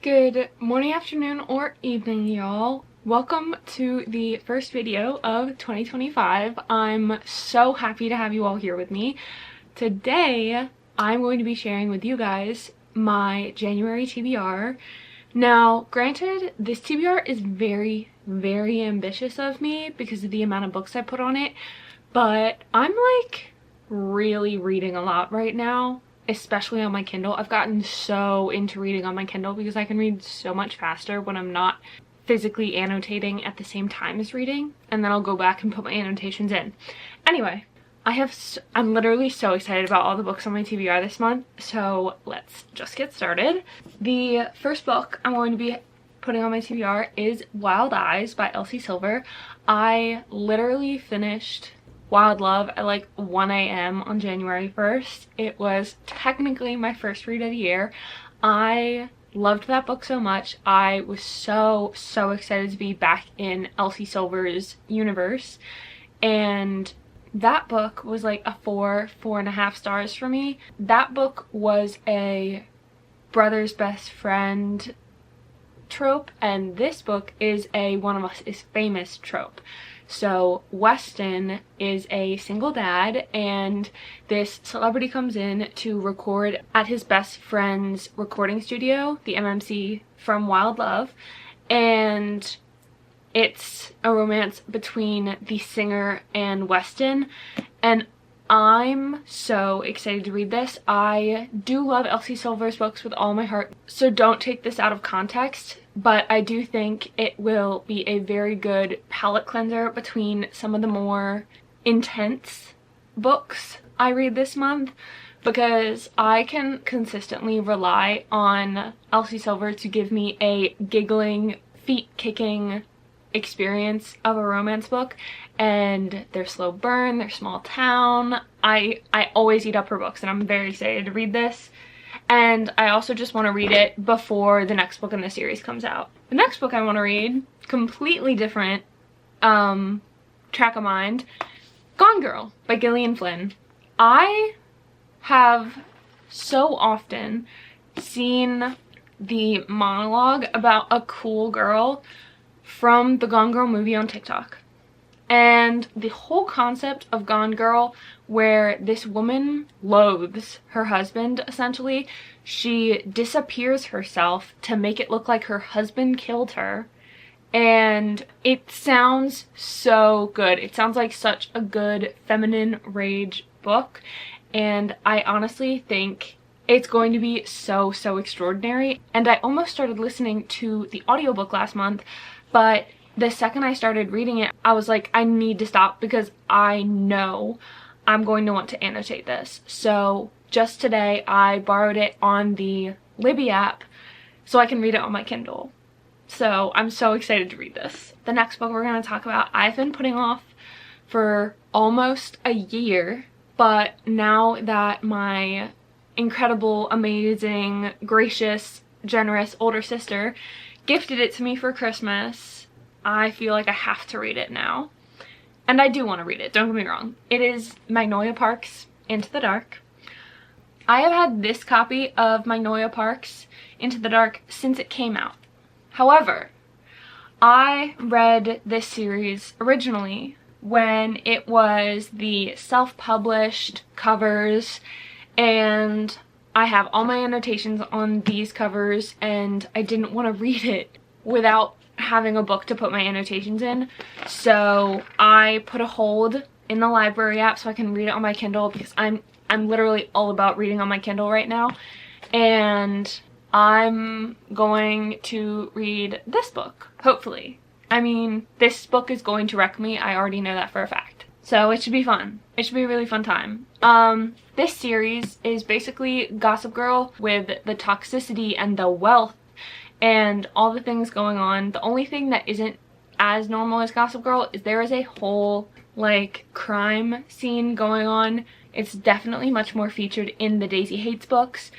Good morning, afternoon, or evening, y'all. Welcome to the first video of 2025. I'm so happy to have you all here with me. Today, I'm going to be sharing with you guys my January TBR. Now, granted, this TBR is very, very ambitious of me because of the amount of books I put on it, but I'm like really reading a lot right now. Especially on my Kindle. I've gotten so into reading on my Kindle because I can read so much faster when I'm not physically annotating at the same time as reading, and then I'll go back and put my annotations in. Anyway, I'm literally so excited about all the books on my TBR this month, so let's just get started. The first book I'm going to be putting on my TBR is Wild Eyes by Elsie Silver. I literally finished Wild Love at like 1 a.m. on January 1st. It was technically my first read of the year. I loved that book so much. I was so excited to be back in Elsie Silver's universe. And that book was like a 4.5 stars for me. That book was a brother's best friend trope, and this book is a one of us is famous trope. So Weston is a single dad, and this celebrity comes in to record at his best friend's recording studio, the MMC from Wild Love, and it's a romance between the singer and Weston, and I'm so excited to read this. I do love Elsie Silver's books with all my heart, so don't take this out of context, but I do think it will be a very good palate cleanser between some of the more intense books I read this month, because I can consistently rely on Elsie Silver to give me a giggling, feet-kicking experience of a romance book, and they're slow burn, they're small town. I always eat up her books, and I'm very excited to read this. And I also just want to read it before the next book in the series comes out. The next book I want to read, completely different track of mind, Gone Girl by Gillian Flynn. I have so often seen the monologue about a cool girl from the Gone Girl movie on TikTok. And the whole concept of Gone Girl, where this woman loathes her husband, essentially. She disappears herself to make it look like her husband killed her. And it sounds so good. It sounds like such a good feminine rage book. And I honestly think it's going to be so extraordinary. And I almost started listening to the audiobook last month, but the second I started reading it, I was like, I need to stop because I know I'm going to want to annotate this. So just today, I borrowed it on the Libby app so I can read it on my Kindle. So I'm so excited to read this. The next book we're going to talk about, I've been putting off for almost a year, but now that my incredible, amazing, gracious, generous older sister gifted it to me for Christmas, I feel like I have to read it now. And I do want to read it, don't get me wrong. It is Magnolia Park's Into the Dark. I have had this copy of Magnolia Park's Into the Dark since it came out. However, I read this series originally when it was the self-published covers, and I have all my annotations on these covers, and I didn't want to read it without having a book to put my annotations in. So I put a hold in the library app so I can read it on my Kindle, because I'm literally all about reading on my Kindle right now. And I'm going to read this book, hopefully. I mean, this book is going to wreck me. I already know that for a fact. So it should be fun. It should be a really fun time. This series is basically Gossip Girl with the toxicity and the wealth and all the things going on. The only thing that isn't as normal as Gossip Girl is there is a whole like crime scene going on. It's definitely much more featured in the Daisy Hates books,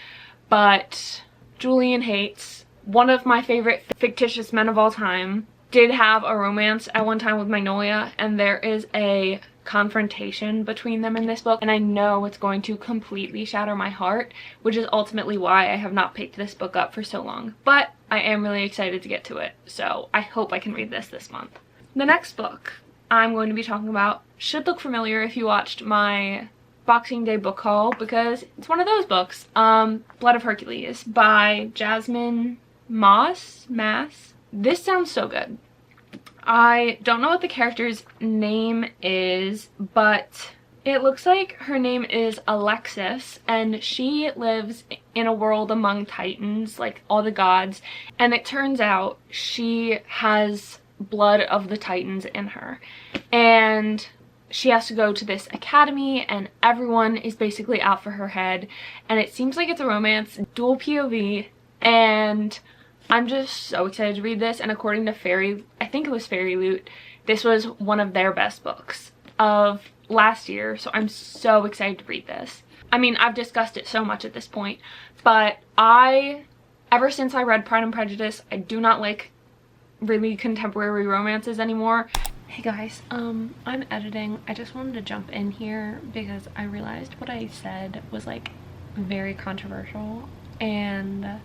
but Julian Hates, one of my favorite fictitious men of all time, did have a romance at one time with Magnolia, and there is a confrontation between them in this book, and I know it's going to completely shatter my heart, which is ultimately why I have not picked this book up for so long. But I am really excited to get to it. So I hope I can read this month. The next book I'm going to be talking about should look familiar if you watched my Boxing Day book haul, because it's one of those books. Blood of Hercules by Jasmine Maas. This sounds so good. I don't know what the character's name is, but it looks like her name is Alexis, and she lives in a world among titans, like all the gods, and it turns out she has blood of the titans in her, and she has to go to this academy, and everyone is basically out for her head, and it seems like it's a romance, dual POV, and I'm just so excited to read this. And according to I think it was Fairy Loot, this was one of their best books of last year, so I'm so excited to read this. I mean, I've discussed it so much at this point, but ever since I read Pride and Prejudice, I do not like really contemporary romances anymore. Hey guys, I'm editing. I just wanted to jump in here because I realized what I said was like very controversial, and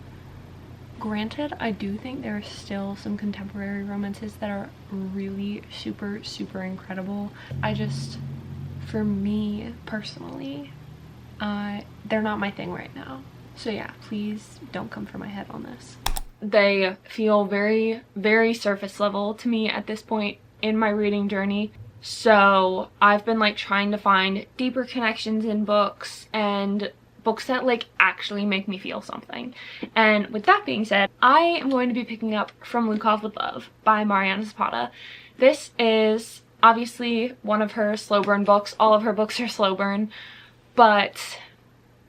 granted, I do think there are still some contemporary romances that are really super incredible. For me personally, they're not my thing right now. So yeah, please don't come for my head on this. They feel very surface level to me at this point in my reading journey. So I've been like trying to find deeper connections in books and books that like actually make me feel something. And with that being said, I am going to be picking up From Lukov with Love by Mariana Zapata. This is obviously one of her slow burn books. All of her books are slow burn, but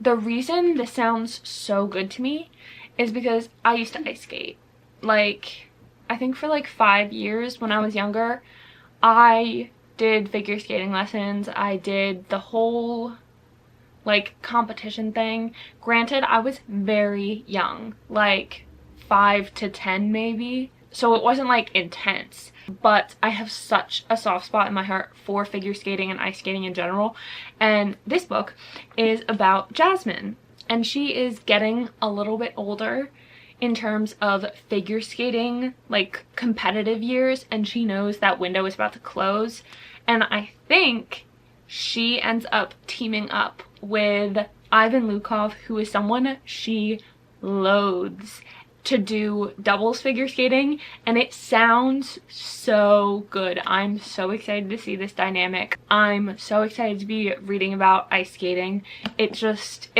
the reason this sounds so good to me is because I used to ice skate. Like, I think for like 5 years when I was younger, I did figure skating lessons. I did the whole like competition thing. Granted, I was very young, like 5 to 10 maybe, so it wasn't like intense, but I have such a soft spot in my heart for figure skating and ice skating in general. And this book is about Jasmine, and she is getting a little bit older in terms of figure skating, like competitive years, and she knows that window is about to close, and I think she ends up teaming up with Ivan Lukov, who is someone she loathes, to do doubles figure skating, and it sounds so good. I'm so excited to see this dynamic. I'm so excited to be reading about ice skating. It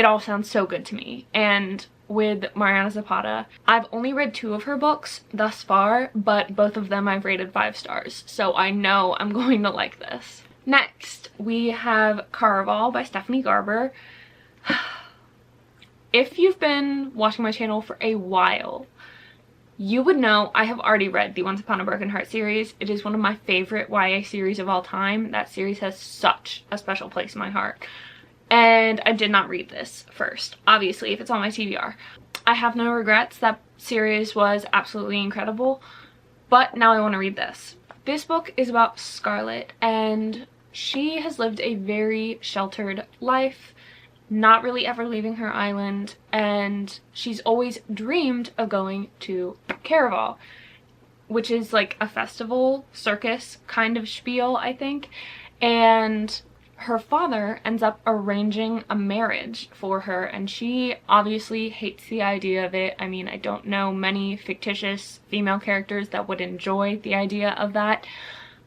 all sounds so good to me. And with Mariana Zapata, I've only read 2 of her books thus far, but both of them I've rated 5 stars, so I know I'm going to like this. Next, we have Caraval by Stephanie Garber. If you've been watching my channel for a while, you would know I have already read the Once Upon a Broken Heart series. It is one of my favorite YA series of all time. That series has such a special place in my heart. And I did not read this first, obviously, if it's on my TBR. I have no regrets. That series was absolutely incredible, but now I want to read this. This book is about Scarlett, and she has lived a very sheltered life, not really ever leaving her island, and she's always dreamed of going to Caraval, which is like a festival, circus kind of spiel, I think, and her father ends up arranging a marriage for her, and she obviously hates the idea of it. I mean, I don't know many fictitious female characters that would enjoy the idea of that,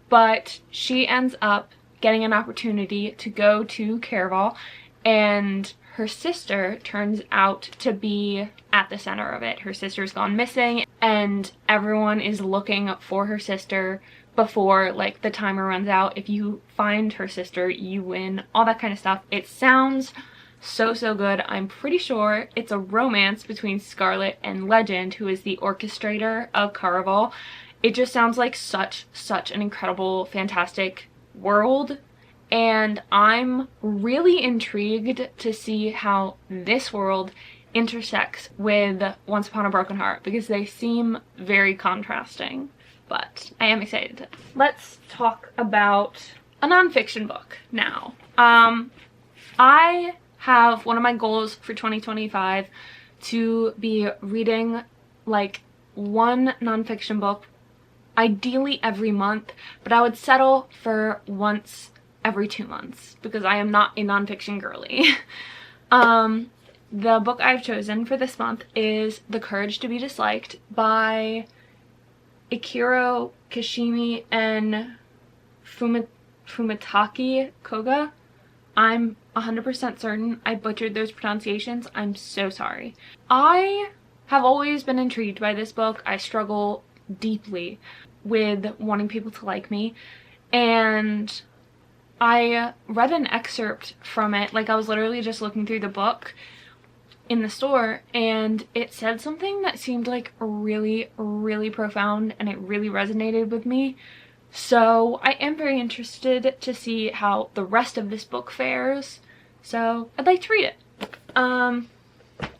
but she ends up getting an opportunity to go to Caraval, and her sister turns out to be at the center of it. Her sister's gone missing, and everyone is looking for her sister before like the timer runs out. If you find her sister, you win, all that kind of stuff. It sounds so good. I'm pretty sure it's a romance between Scarlett and Legend, who is the orchestrator of Caraval. It just sounds like such an incredible, fantastic world, and I'm really intrigued to see how this world intersects with Once Upon a Broken Heart, because they seem very contrasting. But I am excited. Let's talk about a nonfiction book now. I have one of my goals for 2025 to be reading like one nonfiction book, ideally every month, but I would settle for once every 2 months because I am not a nonfiction girly. The book I've chosen for this month is The Courage to be Disliked by Ikiro Kishimi and Fumitaki Koga. I'm 100% certain I butchered those pronunciations. I'm so sorry. I have always been intrigued by this book. I struggle deeply with wanting people to like me, and I read an excerpt from it. Like, I was literally just looking through the book in the store, and it said something that seemed like really, really profound, and it really resonated with me. So I am very interested to see how the rest of this book fares, so I'd like to read it.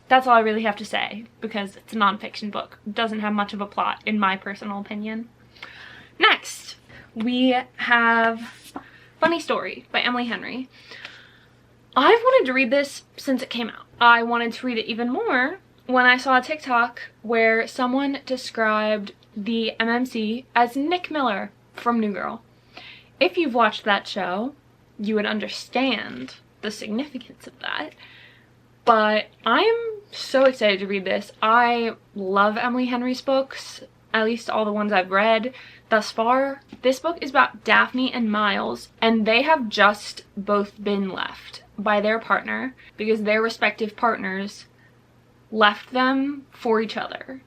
That's all I really have to say, because it's a nonfiction book. It doesn't have much of a plot, in my personal opinion. Next, we have Funny Story by Emily Henry. I've wanted to read this since it came out. I wanted to read it even more when I saw a TikTok where someone described the MMC as Nick Miller from New Girl. If you've watched that show, you would understand the significance of that. But I'm so excited to read this. I love Emily Henry's books, at least all the ones I've read thus far. This book is about Daphne and Miles, and they have just both been left by their partner because their respective partners left them for each other,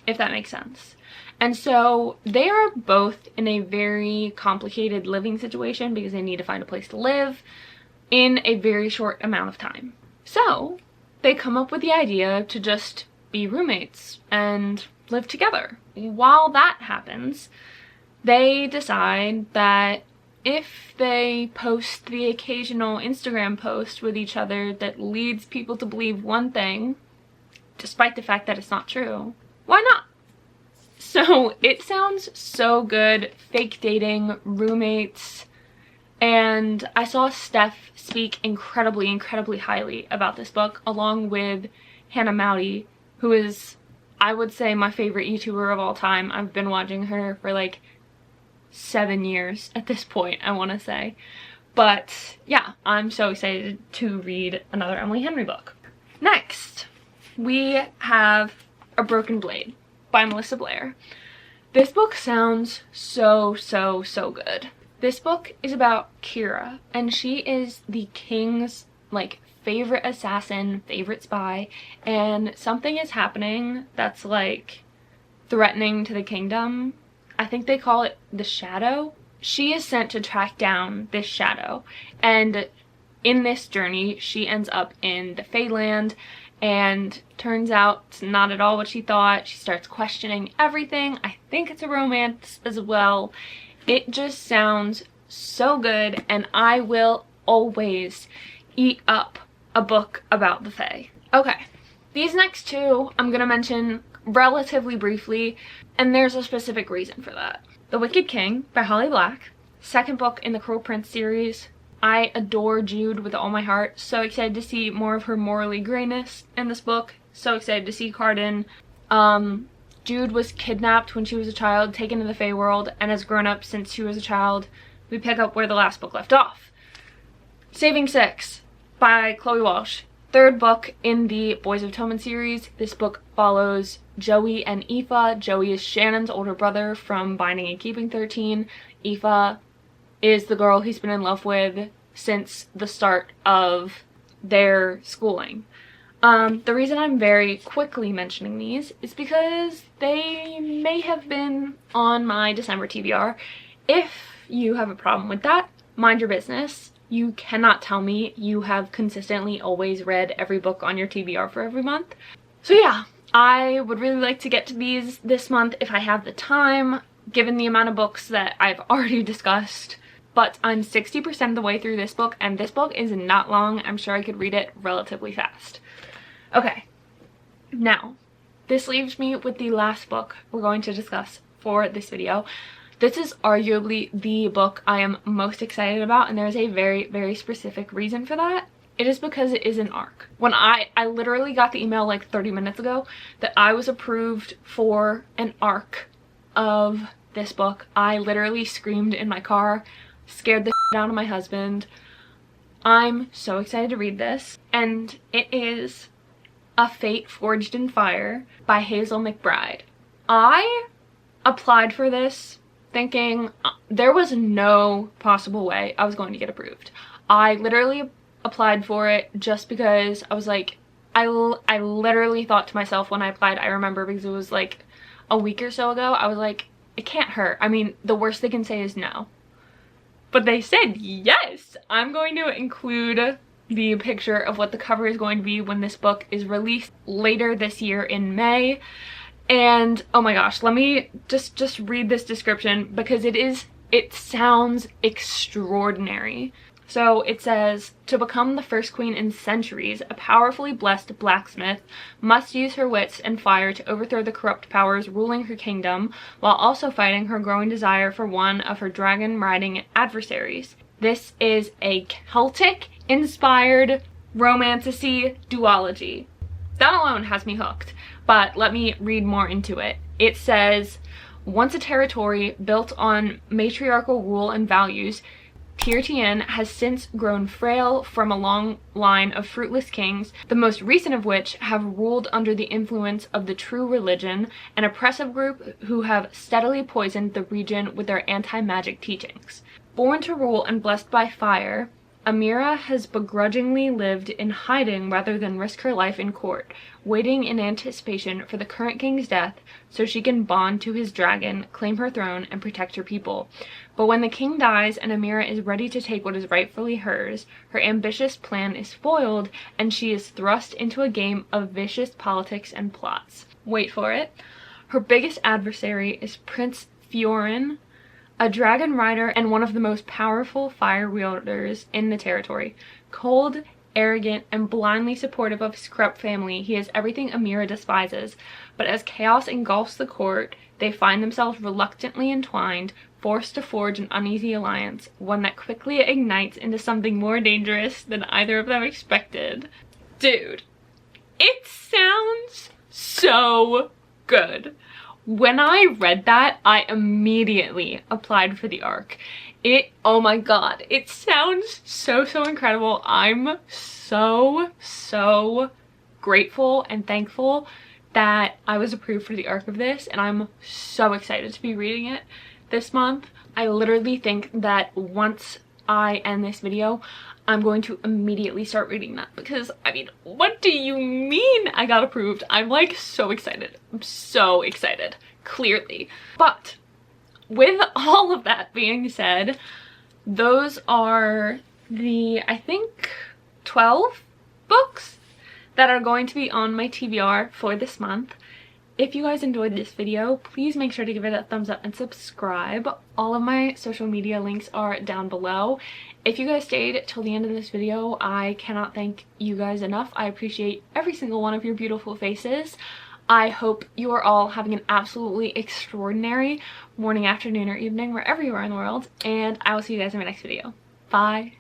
if that makes sense. And so they are both in a very complicated living situation because they need to find a place to live in a very short amount of time. So they come up with the idea to just be roommates and live together. While that happens, they decide that if they post the occasional Instagram post with each other that leads people to believe one thing, despite the fact that it's not true, why not? So it sounds so good. Fake dating, roommates, and I saw Steph speak incredibly, incredibly highly about this book, along with Hannah Mowdy, who is, I would say, my favorite YouTuber of all time. I've been watching her for like 7 years at this point, I want to say. But yeah, I'm so excited to read another Emily Henry book. Next, we have A Broken Blade by Melissa Blair. This book sounds so, so, so good. This book is about Kira, and she is the king's, like, favorite assassin, favorite spy, and something is happening that's, like, threatening to the kingdom. I think they call it the Shadow. She is sent to track down this Shadow, and in this journey, she ends up in the Feyland, and turns out it's not at all what she thought. She starts questioning everything. I think it's a romance as well. It just sounds so good, and I will always eat up a book about the Fae. Okay, these next two I'm gonna mention relatively briefly, and there's a specific reason for that. The Wicked King by Holly Black, second book in the Cruel Prince series. I adore Jude with all my heart. So excited to see more of her morally grayness in this book. So excited to see Cardan. Jude was kidnapped when she was a child, taken to the Fae world, and has grown up since she was a child. We pick up where the last book left off. Saving Six by Chloe Walsh. Third book in the Boys of Tommen series. This book follows Joey and Aoife. Joey is Shannon's older brother from Binding and Keeping 13. Aoife is the girl he's been in love with since the start of their schooling. The reason I'm very quickly mentioning these is because they may have been on my December TBR. If you have a problem with that, mind your business. You cannot tell me you have consistently always read every book on your TBR for every month. So yeah, I would really like to get to these this month if I have the time, given the amount of books that I've already discussed. But I'm 60% of the way through this book, and this book is not long. I'm sure I could read it relatively fast. Okay, now, this leaves me with the last book we're going to discuss for this video. This is arguably the book I am most excited about, and there's a very, very specific reason for that. it is because it is an ARC. When I literally got the email like 30 minutes ago that I was approved for an ARC of this book, I literally screamed in my car, scared the shit out of my husband. I'm so excited to read this, and it is A Fate Forged in Fire by Hazel McBride. I applied for this thinking there was no possible way I was going to get approved. I literally applied for it just because I was like, I literally thought to myself when I applied, I remember because it was like a week or so ago, I was like, it can't hurt. I mean, the worst they can say is no. But they said yes. I'm going to include the picture of what the cover is going to be when this book is released later this year in May. And oh my gosh, let me just read this description because it sounds extraordinary. So it says, to become the first queen in centuries, a powerfully blessed blacksmith must use her wits and fire to overthrow the corrupt powers ruling her kingdom, while also fighting her growing desire for one of her dragon-riding adversaries. This is a Celtic-inspired romantasy duology. That alone has me hooked, but let me read more into it. It says, once a territory built on matriarchal rule and values, Tirtien has since grown frail from a long line of fruitless kings, the most recent of which have ruled under the influence of the true religion, an oppressive group who have steadily poisoned the region with their anti-magic teachings. Born to rule and blessed by fire, Amira has begrudgingly lived in hiding rather than risk her life in court, waiting in anticipation for the current king's death so she can bond to his dragon, claim her throne, and protect her people. But when the king dies and Amira is ready to take what is rightfully hers, her ambitious plan is foiled and she is thrust into a game of vicious politics and plots. Wait for it. Her biggest adversary is Prince Fiorin, a dragon rider and one of the most powerful fire wielders in the territory. Cold, arrogant, and blindly supportive of his corrupt family, he is everything Amira despises. But as chaos engulfs the court, they find themselves reluctantly entwined, forced to forge an uneasy alliance, one that quickly ignites into something more dangerous than either of them expected. Dude, it sounds so good. When I read that, I immediately applied for the ARC. Oh my god, it sounds so incredible. I'm so grateful and thankful that I was approved for the ARC of this, and I'm so excited to be reading it this month. I literally think that once I end this video, I'm going to immediately start reading that because, I mean, what do you mean I got approved? I'm like so excited. I'm so excited, clearly. But with all of that being said, those are the, I think, 12 books that are going to be on my TBR for this month. If you guys enjoyed this video, please make sure to give it a thumbs up and subscribe. All of my social media links are down below. If you guys stayed till the end of this video, I cannot thank you guys enough. I appreciate every single one of your beautiful faces. I hope you are all having an absolutely extraordinary morning, afternoon, or evening, wherever you are in the world, and I will see you guys in my next video. Bye!